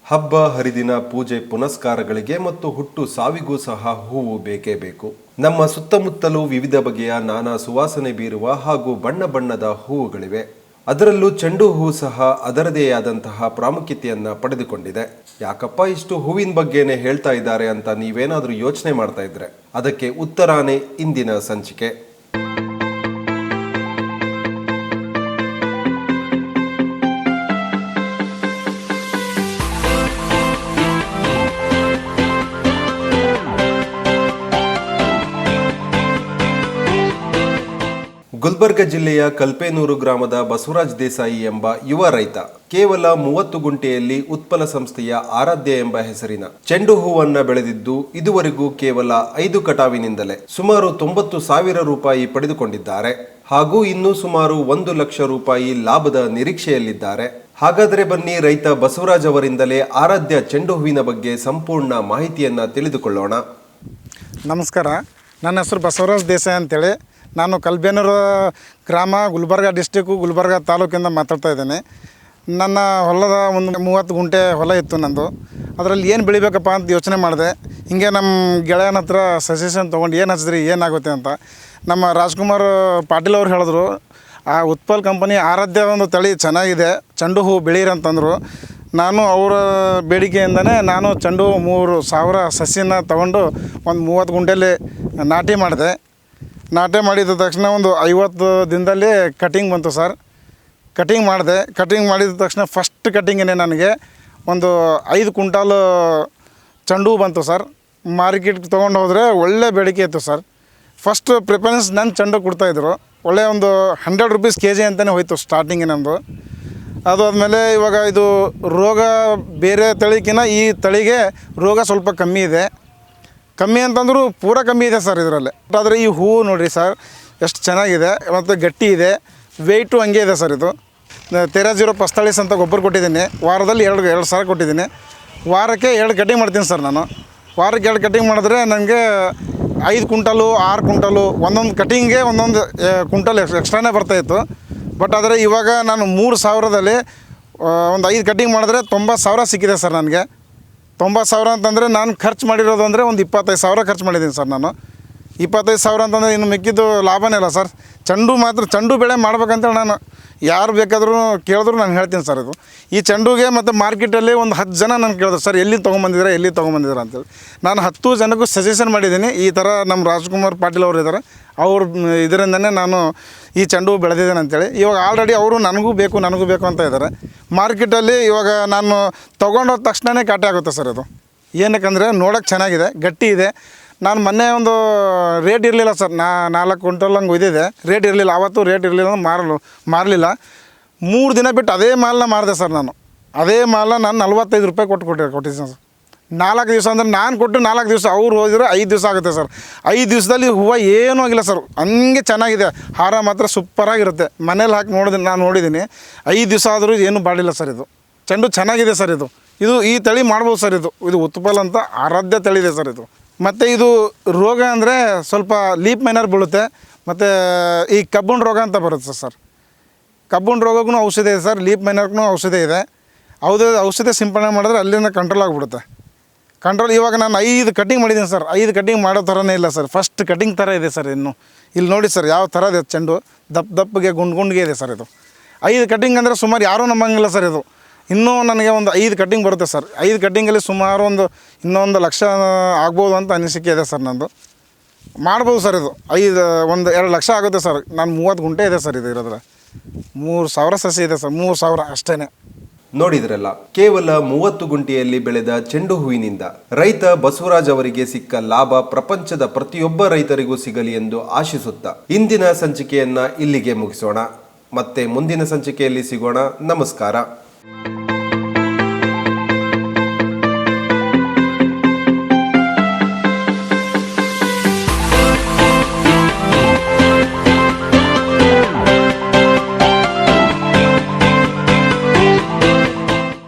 ಹಬ್ಬ ಹರಿದಿನ ಪೂಜೆ ಪುನಸ್ಕಾರಗಳಿಗೆ ಮತ್ತು ಹುಟ್ಟು ಸಾವಿಗೂ ಸಹ ಹೂವು ಬೇಕೇ ಬೇಕು. ನಮ್ಮ ಸುತ್ತಮುತ್ತಲೂ ವಿವಿಧ ಬಗೆಯ ನಾನಾ ಸುವಾಸನೆ ಬೀರುವ ಹಾಗೂ ಬಣ್ಣ ಬಣ್ಣದ ಹೂವುಗಳಿವೆ. ಅದರಲ್ಲೂ ಚೆಂಡು ಹೂವು ಸಹ ಅದರದೇ ಆದಂತಹ ಪ್ರಾಮುಖ್ಯತೆಯನ್ನ ಪಡೆದುಕೊಂಡಿದೆ. ಯಾಕಪ್ಪ ಇಷ್ಟು ಹೂವಿನ ಬಗ್ಗೆನೇ ಹೇಳ್ತಾ ಇದ್ದಾರೆ ಅಂತ ನೀವೇನಾದ್ರೂ ಯೋಚನೆ ಮಾಡ್ತಾ ಇದ್ರೆ ಅದಕ್ಕೆ ಉತ್ತರಾನೇ ಇಂದಿನ ಸಂಚಿಕೆ. ಗುಲ್ಬರ್ಗ ಜಿಲ್ಲೆಯ ಕಲ್ಪೇನೂರು ಗ್ರಾಮದ ಬಸವರಾಜ್ ದೇಸಾಯಿ ಎಂಬ ಯುವ ರೈತ ಕೇವಲ 30 ಗುಂಟೆಯಲ್ಲಿ ಉತ್ಪಲ ಸಂಸ್ಥೆಯ ಆರಾಧ್ಯ ಎಂಬ ಹೆಸರಿನ ಚೆಂಡು ಹೂವನ್ನ ಬೆಳೆದಿದ್ದು ಇದುವರೆಗೂ ಕೇವಲ 5 ಕಟಾವಿನಿಂದಲೇ ಸುಮಾರು 90,000 ರೂಪಾಯಿ ಪಡೆದುಕೊಂಡಿದ್ದಾರೆ ಹಾಗೂ ಇನ್ನೂ ಸುಮಾರು 1 ಲಕ್ಷ ರೂಪಾಯಿ ಲಾಭದ ನಿರೀಕ್ಷೆಯಲ್ಲಿದ್ದಾರೆ. ಹಾಗಾದರೆ ಬನ್ನಿ ರೈತ ಬಸವರಾಜ್ ಅವರಿಂದಲೇ ಆರಾಧ್ಯ ಚೆಂಡು ಹೂವಿನ ಬಗ್ಗೆ ಸಂಪೂರ್ಣ ಮಾಹಿತಿಯನ್ನ ತಿಳಿದುಕೊಳ್ಳೋಣ. ನಮಸ್ಕಾರ, ನನ್ನ ಹೆಸರು ಬಸವರಾಜ್ ದೇಸಾಯಿ ಅಂತೇಳಿ. ನಾನು ಕಲ್ಬೇನೂರು ಗ್ರಾಮ, ಗುಲ್ಬರ್ಗ ಡಿಸ್ಟಿಕ್ಕು, ಗುಲ್ಬರ್ಗ ತಾಲೂಕಿಂದ ಮಾತಾಡ್ತಾ ಇದ್ದೇನೆ. ನನ್ನ ಹೊಲದ ಒಂದು 30 ಗುಂಟೆ ಹೊಲ ಇತ್ತು ನಂದು. ಅದರಲ್ಲಿ ಏನು ಬೆಳಿಬೇಕಪ್ಪ ಅಂತ ಯೋಚನೆ ಮಾಡಿದೆ. ಹಿಂಗೆ ನಮ್ಮ ಗೆಳೆಯನ ಹತ್ರ ಸಜೆಷನ್ ತೊಗೊಂಡು ಏನು ಹಚ್ಚಿದ್ರಿ ಏನಾಗುತ್ತೆ ಅಂತ ನಮ್ಮ ರಾಜ್ಕುಮಾರ್ ಪಾಟೀಲ್ ಅವ್ರು ಹೇಳಿದ್ರು, ಆ ಉತ್ಪಲ್ ಕಂಪನಿ ಆರಾಧ್ಯ ಒಂದು ತಳಿ ಚೆನ್ನಾಗಿದೆ, ಚೆಂಡು ಹೂವು ಬೆಳೀರಿ ಅಂತಂದರು. ನಾನು ಅವರ ಬೇಡಿಕೆಯಿಂದನೇ ನಾನು ಚೆಂಡು ಹೂವು 3,000 ಸಸಿನ ತೊಗೊಂಡು ಒಂದು 30 ಗುಂಟೆಯಲ್ಲಿ ನಾಟಿ ಮಾಡಿದೆ. ನಾಟಿ ಮಾಡಿದ ತಕ್ಷಣ ಒಂದು 50 ದಿನದಲ್ಲಿ ಕಟಿಂಗ್ ಬಂತು ಸರ್. ಕಟಿಂಗ್ ಮಾಡಿದೆ. ಕಟಿಂಗ್ ಮಾಡಿದ ತಕ್ಷಣ ಫಸ್ಟ್ ಕಟಿಂಗೇ ನನಗೆ ಒಂದು 5 ಕ್ವಿಂಟಾಲ್ ಚೆಂಡು ಬಂತು ಸರ್. ಮಾರ್ಕೆಟ್ಗೆ ತೊಗೊಂಡು ಹೋದರೆ ಒಳ್ಳೆ ಬೇಡಿಕೆ ಇತ್ತು ಸರ್. ಫಸ್ಟ್ ಪ್ರಿಫರೆನ್ಸ್ ನನ್ನ ಚೆಂಡು ಕೊಡ್ತಾಯಿದ್ರು. ಒಳ್ಳೆಯ ಒಂದು 100 ರೂಪೀಸ್ kg ಅಂತಲೇ ಹೋಯಿತು ಸ್ಟಾರ್ಟಿಂಗ್ ನಮ್ಮದು. ಅದು ಆದಮೇಲೆ ಇವಾಗ ಇದು ರೋಗ ಬೇರೆ ತಳಿಗಿನ ಈ ತಳಿಗೆ ರೋಗ ಸ್ವಲ್ಪ ಕಮ್ಮಿ ಇದೆ. ಕಮ್ಮಿ ಅಂತಂದರೂ ಪೂರ ಕಮ್ಮಿ ಇದೆ ಸರ್ ಇದರಲ್ಲಿ. ಆದರೆ ಈ ಹೂವು ನೋಡಿರಿ ಸರ್ ಎಷ್ಟು ಚೆನ್ನಾಗಿದೆ ಮತ್ತು ಗಟ್ಟಿ ಇದೆ. ವೆಯ್ಟು ಹಂಗೆ ಇದೆ ಸರ್. ಇದು ತೆರಾ0 ಪಸ್ತಾಳಿಸ್ ಅಂತ ಗೊಬ್ಬರ ಕೊಟ್ಟಿದ್ದೀನಿ. ವಾರದಲ್ಲಿ ಎರಡು ಸಾವಿರ ಕೊಟ್ಟಿದ್ದೀನಿ. ವಾರಕ್ಕೆ 2 ಕಟಿಂಗ್ ಮಾಡ್ತೀನಿ ಸರ್ ನಾನು. ವಾರಕ್ಕೆ 2 ಕಟಿಂಗ್ ಮಾಡಿದ್ರೆ ನನಗೆ 5 ಕ್ವಿಂಟಲು 6 ಕ್ವಿಂಟಲು ಒಂದೊಂದು ಕಟಿಂಗ್ಗೆ ಒಂದೊಂದು ಕ್ವಿಂಟಲ್ ಎಕ್ಸ್ಟ್ರಾನೇ ಬರ್ತಾಯಿತ್ತು. ಬಟ್ ಆದರೆ ಇವಾಗ ನಾನು 3,000ದಲ್ಲಿ ಒಂದು 5 ಕಟಿಂಗ್ ಮಾಡಿದ್ರೆ 90,000 ಸಿಕ್ಕಿದೆ ಸರ್ ನನಗೆ. 90,000 ಅಂತಂದರೆ ನಾನು ಖರ್ಚು ಮಾಡಿರೋದು ಅಂದರೆ ಒಂದು 25,000 ಖರ್ಚು ಮಾಡಿದ್ದೀನಿ ಸರ್ ನಾನು. 25,000 ಅಂತಂದರೆ ಇನ್ನು ಮಿಕ್ಕಿದ್ದು ಲಾಭನೇ ಇಲ್ಲ ಸರ್. ಚೆಂಡು ಬೆಳೆ ಮಾಡ್ಬೇಕಂತೇಳಿ ನಾನು ಯಾರು ಬೇಕಾದರೂ ಕೇಳಿದ್ರು ನಾನು ಹೇಳ್ತೀನಿ ಸರ್. ಇದು ಈ ಚೆಂಡುಗೆ ಮತ್ತು ಮಾರ್ಕೆಟಲ್ಲಿ ಒಂದು 10 ಜನ ನಾನು ಕೇಳಿದ್ರು, ಸರ್ ಎಲ್ಲಿ ತೊಗೊಂಬಂದಿದ್ದೀರಾ ಅಂತೇಳಿ. ನಾನು 10 ಜನಕ್ಕೂ ಸಜೆಷನ್ ಮಾಡಿದ್ದೀನಿ. ಈ ಥರ ನಮ್ಮ ರಾಜ್ಕುಮಾರ್ ಪಾಟೀಲ್ ಅವರು ಇದ್ದಾರೆ, ಅವ್ರ ಇದರಿಂದನೇ ನಾನು ಈ ಚೆಂಡು ಬೆಳೆದಿದ್ದೇನೆ ಅಂತೇಳಿ. ಇವಾಗ ಆಲ್ರೆಡಿ ಅವರು ನನಗೂ ಬೇಕು ಅಂತ ಇದ್ದಾರೆ. ಮಾರ್ಕೆಟಲ್ಲಿ ಇವಾಗ ನಾನು ತೊಗೊಂಡೋದ ತಕ್ಷಣವೇ ಕಾಟೆ ಆಗುತ್ತೆ ಸರ್. ಇದು ಏನಕ್ಕಂದರೆ ನೋಡೋಕ್ಕೆ ಚೆನ್ನಾಗಿದೆ, ಗಟ್ಟಿ ಇದೆ. ನಾನು ಮೊನ್ನೆ ಒಂದು ರೇಟ್ ಇರಲಿಲ್ಲ ಸರ್, 4 ಕ್ವಿಂಟಲ್ ಹಂಗೆ ಒಯ್ದಿದೆ. ರೇಟ್ ಇರಲಿಲ್ಲ, ಆವತ್ತು ರೇಟ್ ಇರಲಿಲ್ಲ, ಮಾರಲಿಲ್ಲ. 3 ದಿನ ಬಿಟ್ಟು ಅದೇ ಮಾಲನ್ನ ಮಾರಿದೆ ಸರ್ ನಾನು. ಅದೇ ಮಾಲನ್ನ ನಾನು 45 ರೂಪಾಯಿ ಕೊಟ್ಟಿದ್ದೀನಿ ಸರ್. 4 ದಿವಸ ಅಂದರೆ ನಾನು ಕೊಟ್ಟು 4 ದಿವಸ, ಅವ್ರು ಹೋದರೆ 5 ದಿವಸ ಆಗುತ್ತೆ ಸರ್. 5 ದಿವಸದಲ್ಲಿ ಹೂವು ಏನೂ ಆಗಿಲ್ಲ ಸರ್, ಹಂಗೆ ಚೆನ್ನಾಗಿದೆ. ಹಾರ ಮಾತ್ರ ಸೂಪರಾಗಿರುತ್ತೆ. ಮನೇಲಿ ಹಾಕಿ ನಾನು ನೋಡಿದ್ದೀನಿ. 5 ದಿವಸ ಆದರೂ ಏನೂ ಬಾಡಿಲ್ಲ ಸರ್. ಇದು ಚೆಂಡು ಚೆನ್ನಾಗಿದೆ ಸರ್. ಇದು ಈ ತಳಿ ಮಾಡ್ಬೋದು ಸರ್. ಇದು ಉತ್ಪಲ್ ಅಂತ ಆರಾಧ್ಯ ತಳಿ ಇದೆ ಸರ್. ಇದು ಮತ್ತು ಇದು ರೋಗ ಅಂದರೆ ಸ್ವಲ್ಪ ಲೀಪ್ ಮೈನರ್ ಬೀಳುತ್ತೆ. ಮತ್ತು ಈ ಕಬ್ಬುಣ ರೋಗ ಅಂತ ಬರುತ್ತೆ ಸರ್. ಕಬ್ಬುಣ ರೋಗಕ್ಕೂ ಔಷಧಿ ಇದೆ ಸರ್, ಲೀಪ್ ಮೈನರ್ಗೂ ಔಷಧಿ ಇದೆ. ಔಷಧಿ ಸಿಂಪಡಣೆ ಮಾಡಿದ್ರೆ ಅಲ್ಲಿಂದ ಕಂಟ್ರೋಲ್ ಆಗಿಬಿಡುತ್ತೆ. ಇವಾಗ ನಾನು 5 ಕಟಿಂಗ್ ಮಾಡಿದ್ದೀನಿ ಸರ್. 5 ಕಟಿಂಗ್ ಮಾಡೋ ಥರನೇ ಇಲ್ಲ ಸರ್, ಫಸ್ಟ್ ಕಟಿಂಗ್ ಥರ ಇದೆ ಸರ್. ಇಲ್ಲಿ ನೋಡಿ ಸರ್ ಯಾವ ಥರ ಇದೆ ಚೆಂಡು, ದಪ್ಪಗೆ ಗುಂಡ್ಗೆ ಇದೆ ಸರ್. ಇದು 5 ಕಟಿಂಗ್ ಅಂದರೆ ಸುಮಾರು ಯಾರೂ ನಂಬಂಗಿಲ್ಲ ಸರ್. ಇದು ಇನ್ನೂ ನನಗೆ ಒಂದು 5 ಕಟಿಂಗ್ ಬರುತ್ತೆ ಸರ್. 5 ಕಟಿಂಗಲ್ಲಿ ಸುಮಾರು ಇನ್ನೊಂದು ಲಕ್ಷ ಆಗ್ಬೋದು ಅಂತ ಅನಿಸಿಕೆ ಇದೆ ಸರ್ ನಂದು. ಮಾಡ್ಬೋದು ಸರ್. ಇದು 2 ಲಕ್ಷ ಆಗುತ್ತೆ ಸರ್. ನಾನು 30 ಗುಂಟೆ ಇದೆ ಸರ್. ಇದು ಇರೋದ್ರೆ 3,000 ಸಸಿ ಇದೆ ಸರ್. 3,000 ಅಷ್ಟೇ. ನೋಡಿದ್ರಲ್ಲ, ಕೇವಲ 30 ಗುಂಟೆಯಲ್ಲಿ ಬೆಳೆದ ಚೆಂಡು ಹೂವಿನಿಂದ ರೈತ ಬಸವರಾಜ್ ಅವರಿಗೆ ಸಿಕ್ಕ ಲಾಭ ಪ್ರಪಂಚದ ಪ್ರತಿಯೊಬ್ಬ ರೈತರಿಗೂ ಸಿಗಲಿ ಎಂದು ಆಶಿಸುತ್ತಾ ಇಂದಿನ ಸಂಚಿಕೆಯನ್ನ ಇಲ್ಲಿಗೆ ಮುಗಿಸೋಣ. ಮತ್ತೆ ಮುಂದಿನ ಸಂಚಿಕೆಯಲ್ಲಿ ಸಿಗೋಣ. ನಮಸ್ಕಾರ.